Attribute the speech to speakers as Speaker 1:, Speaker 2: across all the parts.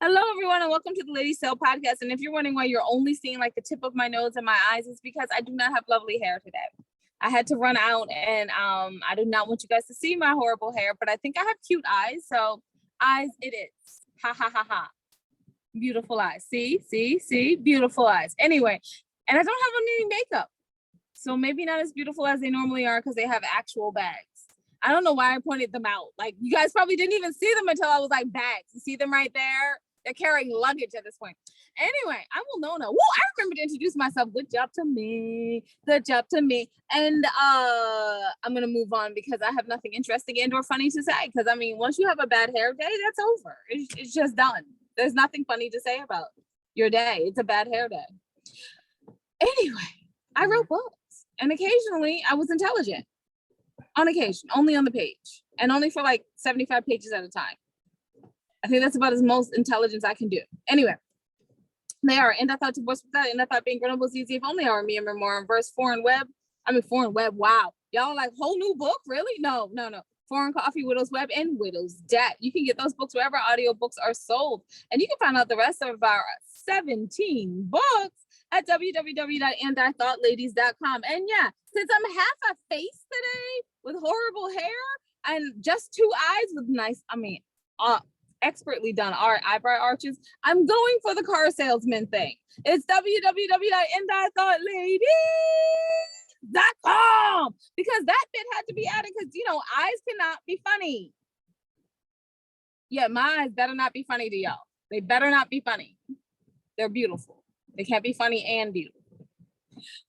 Speaker 1: Hello, everyone, and welcome to the Lady Sale podcast. And if you're wondering why you're only seeing like the tip of my nose and my eyes, it's because I do not have lovely hair today. I had to run out, and I do not want you guys to see my horrible hair, but I think I have cute eyes. So eyes it is. Ha ha ha ha. Beautiful eyes. See, beautiful eyes. Anyway, and I don't have any makeup. So maybe not as beautiful as they normally are because they have actual bags. I don't know why I pointed them out. Like, you guys probably didn't even see them until I was like, bags. You see them right there? They're carrying luggage at this point. Anyway, I will know now. Whoa, I remember to introduce myself. Good job to me. Good job to me. And I'm going to move on because I have nothing interesting and or funny to say. Because, I mean, once you have a bad hair day, that's over. It's just done. There's nothing funny to say about your day. It's a bad hair day. Anyway, I wrote books. And occasionally, I was intelligent. On occasion, only on the page. And only for like 75 pages at a time. I think that's about as most intelligence I can do. Anyway, they are. And I thought to voice with that, and I thought being grown up was easy. If only I remember more in verse foreign web. Wow. Y'all like whole new book? Really? No. Foreign Coffee, Widow's Web, and Widow's Debt. You can get those books wherever audiobooks are sold. And you can find out the rest of our 17 books at www.andithoughladies.com. And yeah, since I'm half a face today with horrible hair and just two eyes with nice, expertly done eyebrow arches, I'm going for the car salesman thing. It's www.andithoughladies.com because that bit had to be added because, eyes cannot be funny. Yeah, my eyes better not be funny to y'all. They better not be funny. They're beautiful. They can't be funny and beautiful.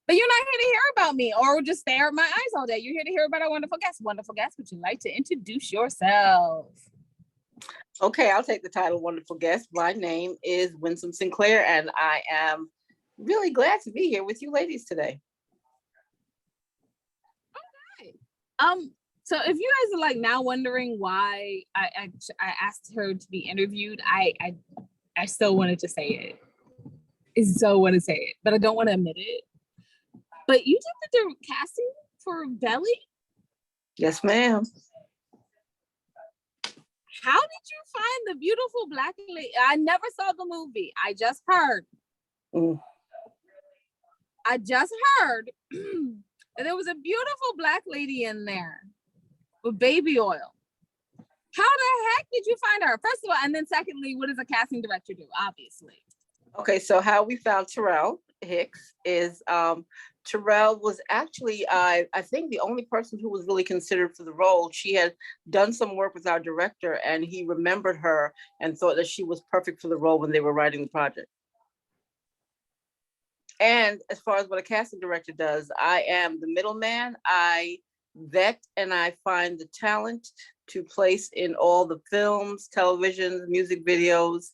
Speaker 1: But you're not here to hear about me or just stare at my eyes all day. You're here to hear about our wonderful guest. Wonderful guest, would you like to introduce yourself?
Speaker 2: Okay, I'll take the title Wonderful Guest. My name is Winsome Sinclair, and I am really glad to be here with you ladies today.
Speaker 1: Okay. So if you guys are like now wondering why I asked her to be interviewed, I still wanted to say it. I so want to say it, but I don't want to admit it. But you did the casting for Belly?
Speaker 2: Yes, ma'am.
Speaker 1: How did you find the beautiful black lady? I never saw the movie. I just heard. I just heard that there was a beautiful black lady in there with baby oil. How the heck did you find her? First of all, and then secondly, what does a casting director do? Obviously.
Speaker 2: Okay, so how we found Terrell Hicks is Terrell was actually, I think, the only person who was really considered for the role. She had done some work with our director, and he remembered her and thought that she was perfect for the role when they were writing the project. And as far as what a casting director does, I am the middleman. I vet and I find the talent to place in all the films, televisions, music videos,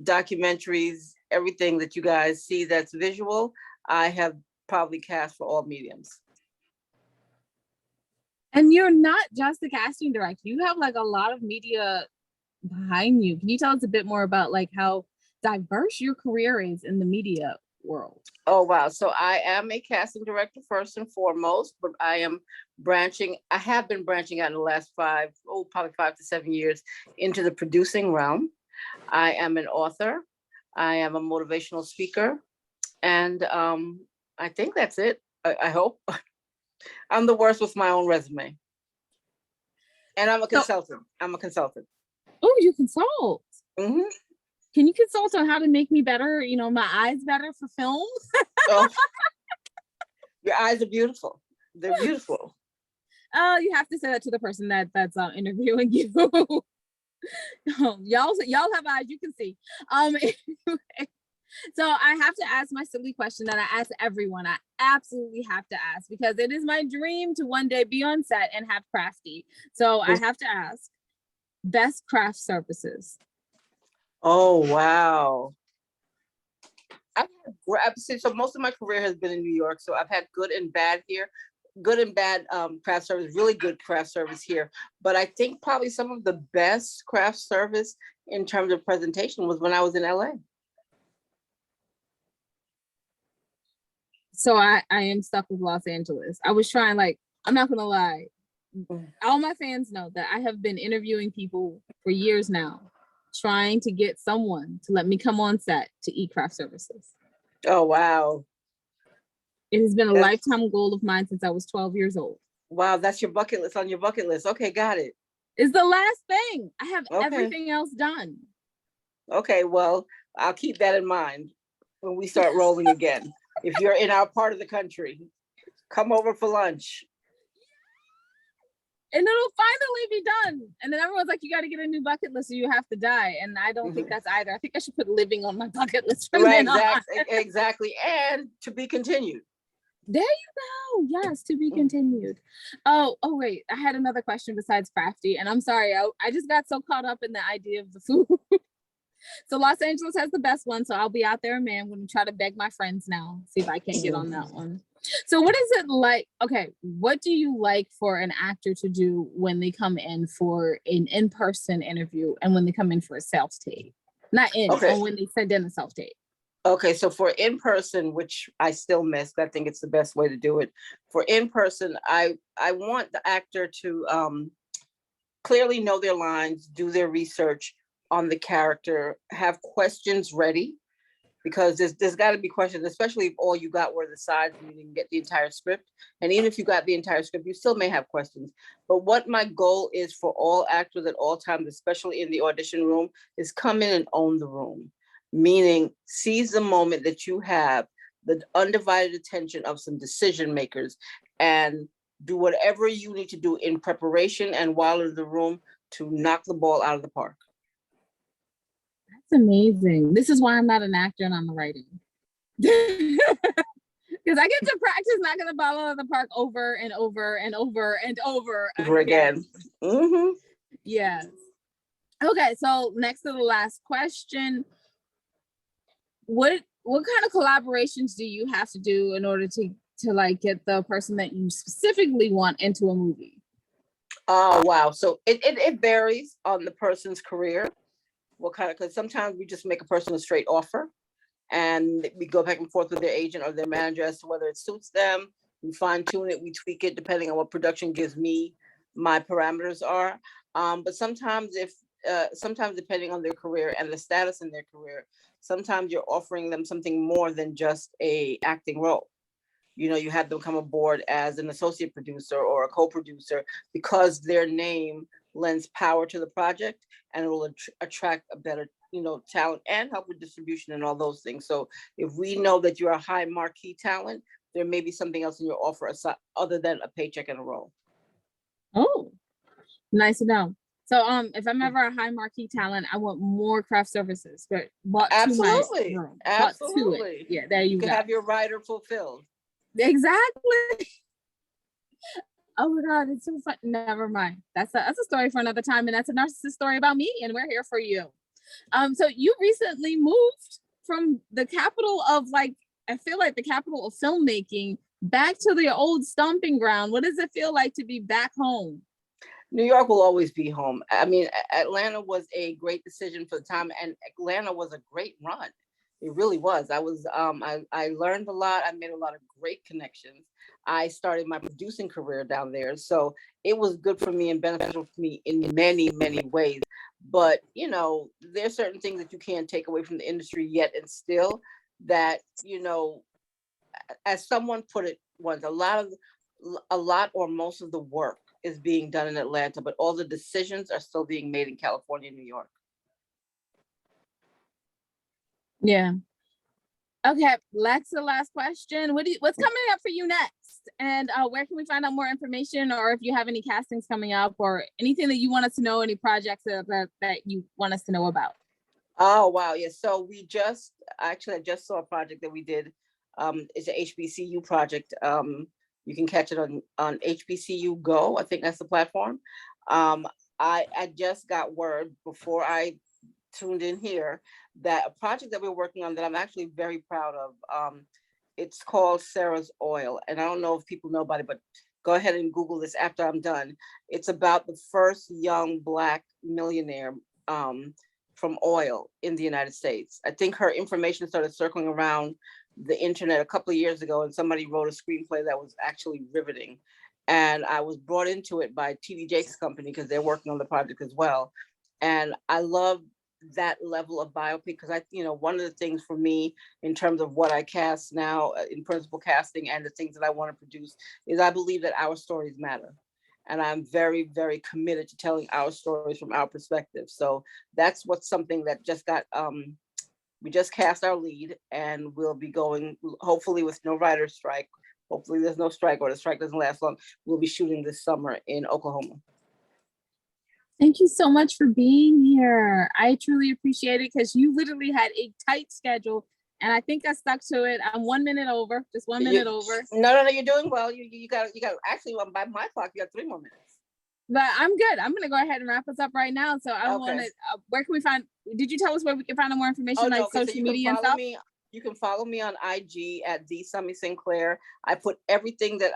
Speaker 2: documentaries, everything that you guys see that's visual. I have probably cast for all mediums.
Speaker 1: And you're not just a casting director. You have like a lot of media behind you. Can you tell us a bit more about like how diverse your career is in the media world?
Speaker 2: Oh, wow. So I am a casting director first and foremost, but I have been branching out in the last probably 5 to 7 years into the producing realm. I am an author. I am a motivational speaker. And I think that's it. I hope. I'm the worst with my own resume. And I'm a consultant.
Speaker 1: Oh, you consult?
Speaker 2: Mm-hmm.
Speaker 1: Can you consult on how to make me better, my eyes better for film?
Speaker 2: Oh, your eyes are beautiful. They're beautiful.
Speaker 1: Oh, you have to say that to the person that's interviewing you. Y'all have eyes, you can see. So I have to ask my silly question that I ask everyone. I absolutely have to ask because it is my dream to one day be on set and have crafty. So I have to ask, best craft services.
Speaker 2: Oh, wow. So most of my career has been in New York. So I've had good and bad here. Good and bad craft service, really good craft service here. But I think probably some of the best craft service in terms of presentation was when I was in LA.
Speaker 1: So I am stuck with Los Angeles. I was trying, I'm not gonna lie. All my fans know that I have been interviewing people for years now trying to get someone to let me come on set to eat craft services.
Speaker 2: Oh, wow.
Speaker 1: It has been a lifetime goal of mine since I was 12 years old.
Speaker 2: Wow, that's your bucket list on your bucket list. Okay, got it.
Speaker 1: It's the last thing. I have everything else done.
Speaker 2: Okay, well, I'll keep that in mind when we start rolling again. If you're in our part of the country, come over for lunch.
Speaker 1: And it'll finally be done. And then everyone's like, you got to get a new bucket list or you have to die. And I don't think that's either. I think I should put living on my bucket list from then on.
Speaker 2: Exactly. And to be continued.
Speaker 1: There you go. Yes, to be continued. Oh, wait. I had another question besides crafty. And I'm sorry. I just got so caught up in the idea of the food. So Los Angeles has the best one. So I'll be out there, man. I'm going to try to beg my friends now. See if I can get on that one. So what is it like? Okay. What do you like for an actor to do when they come in for an in-person interview and when they come in for a self-tape? Not in, or when they send in a self-tape.
Speaker 2: Okay, so for in-person, which I still miss, I think it's the best way to do it. For in-person, I want the actor to clearly know their lines, do their research on the character, have questions ready, because there's got to be questions, especially if all you got were the sides and you didn't get the entire script. And even if you got the entire script, you still may have questions. But what my goal is for all actors at all times, especially in the audition room, is come in and own the room. Meaning seize the moment that you have the undivided attention of some decision makers and do whatever you need to do in preparation and while in the room to knock the ball out of the park.
Speaker 1: That's amazing. This is why I'm not an actor and I'm writing. Because I get to practice knocking the ball out of the park over and over and over and over
Speaker 2: again. Mm-hmm.
Speaker 1: Yes. Okay, so next to the last question. What kind of collaborations do you have to do in order to like get the person that you specifically want into a movie?
Speaker 2: Oh, wow. So it varies on the person's career. Because sometimes we just make a person a straight offer and we go back and forth with their agent or their manager as to whether it suits them. We fine tune it, we tweak it depending on what production gives me my parameters are. But sometimes sometimes depending on their career and the status in their career, sometimes you're offering them something more than just a acting role. You know, you have them come aboard as an associate producer or a co-producer because their name lends power to the project and it will attract a better, talent and help with distribution and all those things. So if we know that you're a high marquee talent, there may be something else in your offer other than a paycheck and a role.
Speaker 1: Oh, nice to know. So if I'm ever a high marquee talent, I want more craft services, but
Speaker 2: absolutely.
Speaker 1: Yeah, there you
Speaker 2: can
Speaker 1: go.
Speaker 2: Have your rider fulfilled.
Speaker 1: Exactly. Oh my God, it's so fun. Never mind. That's a story for another time, and that's a narcissist story about me, and we're here for you. So you recently moved from the capital of I feel like the capital of filmmaking back to the old stomping ground. What does it feel like to be back home?
Speaker 2: New York will always be home. I mean, Atlanta was a great decision for the time, and Atlanta was a great run. It really was. I learned a lot. I made a lot of great connections. I started my producing career down there. So it was good for me and beneficial for me in many, many ways. But, there's certain things that you can't take away from the industry yet. And still that, as someone put it once, a lot or most of the work is being done in Atlanta, but all the decisions are still being made in California and New York.
Speaker 1: Yeah. Okay, that's the last question. What's coming up for you next? And where can we find out more information, or if you have any castings coming up or anything that you want us to know, any projects that you want us to know about?
Speaker 2: Oh, wow. Yes. Yeah. So I just saw a project that we did. It's an HBCU project. You can catch it on HBCU Go. I think that's the platform. I just got word before I tuned in here that a project that we're working on that I'm actually very proud of. It's called Sarah's Oil. And I don't know if people know about it, but go ahead and Google this after I'm done. It's about the first young Black millionaire from oil in the United States. I think her information started circling around the internet a couple of years ago, and somebody wrote a screenplay that was actually riveting. And I was brought into it by TD Jakes' company because they're working on the project as well. And I love that level of biopic, because one of the things for me in terms of what I cast now in principal casting and the things that I want to produce is I believe that our stories matter. And I'm very, very committed to telling our stories from our perspective. So that's what's something that just got, we just cast our lead, and we'll be going, hopefully with no writer's strike. Hopefully there's no strike, or the strike doesn't last long. We'll be shooting this summer in Oklahoma.
Speaker 1: Thank you so much for being here. I truly appreciate it, because you literally had a tight schedule, and I think I stuck to it. I'm 1 minute over, just 1 minute over.
Speaker 2: No, you're doing well. You got actually, by my clock, you got 3 more minutes.
Speaker 1: But I'm good. I'm gonna go ahead and wrap us up right now. So I want to. Where can we find? Did you tell us where we can find more information, like social media and stuff?
Speaker 2: You can follow me on IG at Winsome Sinclair. I put everything that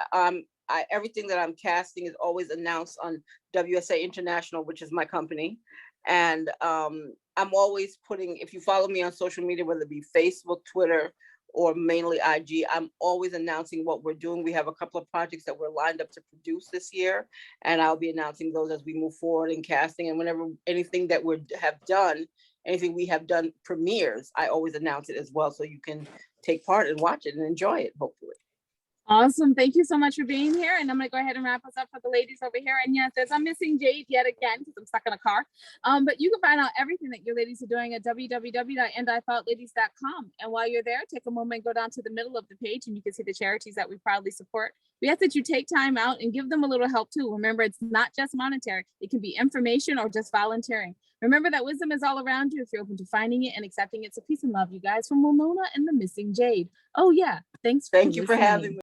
Speaker 2: everything that I'm casting is always announced on WSA International, which is my company. And I'm always putting, if you follow me on social media, whether it be Facebook, Twitter, or mainly IG, I'm always announcing what we're doing. We have a couple of projects that we're lined up to produce this year, and I'll be announcing those as we move forward in casting. And whenever anything that anything we have done premieres, I always announce it as well, so you can take part and watch it and enjoy it, hopefully.
Speaker 1: Awesome. Thank you so much for being here. And I'm going to go ahead and wrap us up for the ladies over here. And yes, there's I'm missing Jade yet again because I'm stuck in a car. But you can find out everything that your ladies are doing at www.andithoughladies.com. And while you're there, take a moment and go down to the middle of the page, and you can see the charities that we proudly support. We ask that you take time out and give them a little help too. Remember, it's not just monetary. It can be information or just volunteering. Remember that wisdom is all around you if you're open to finding it and accepting it. So peace and love, you guys, from Winona and the Missing Jade. Oh yeah. Thank you for having me.